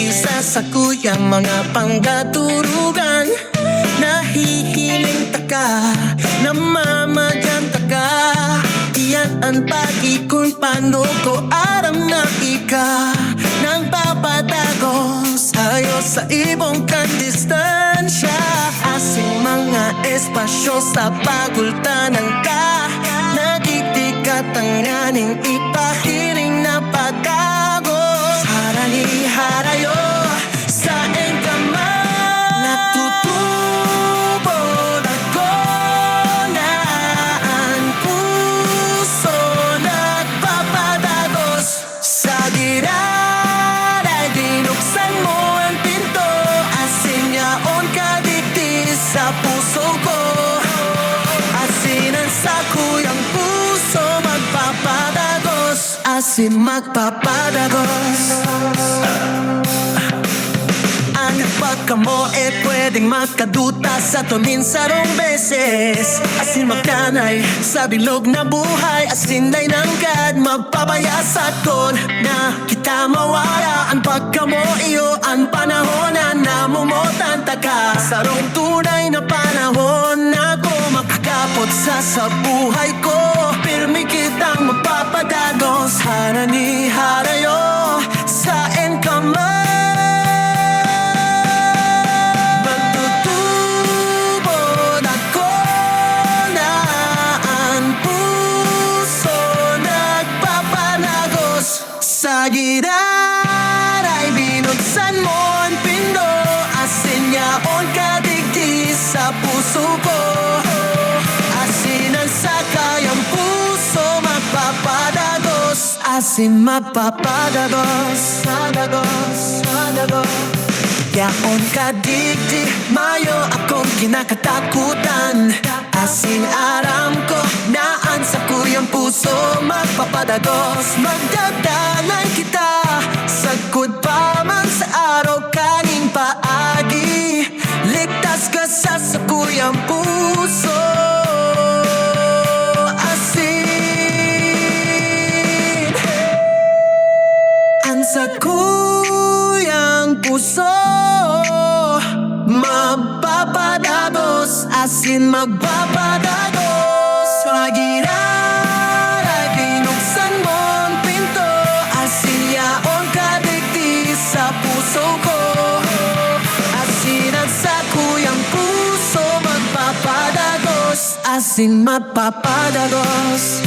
isa sa kuyang mga panggaturugan. Nahihiling taka, namamaganta ka. Iyan ang pag-ikon, paano ko aram na ika nang papadagos ayo sa ibong kandistansya. Asing mga espasyo sa pagultanan ka, nagtitikat ang nganing ipahiring na padagos. Harani-harayo sa engkamay, natutubod ako na ang puso nagpapadagos. Sa giran ay binuksan mo ang pinto, asin yaon kadigdi sa puso ko. Asinan sa kuyang puso magpapadagos, asin magpapadagos. Ang pagka mo pwedeng makaduta sa tumin sarong beses. Asin magtanay sa bilog na buhay, asin ay nanggad magpabayasat kon na kita mawala. Ang pagka mo iyo ang panahon na namumotanta ka. Sarong tunay na panahon na ko makakapot sa buhay ko. Pirmi kitang magpapadagos, harani-harayo sa engkamay. Sa giran ay binuksan mo ang pindo, asin yaon kadigdi sa puso ko. Asinan sa kayang puso magpapadagos, asin magpapadagos. Yaon kadigdi, mayo akong kinakatakutan. Asin aram ko, naan sa kuyang puso magpapadagos. Magdadalan kita, sagkod pa man sa araw kaning paagi. Ligtas ka sa kuyang puso, asin ang sa kuyang puso magpapadagos, asin magpapadagos. Sa giran ay binuksan mo ang pinto, asin yaon kadigdi sa puso ko. Asinan sa kuyang puso magpapadagos, asin magpapadagos.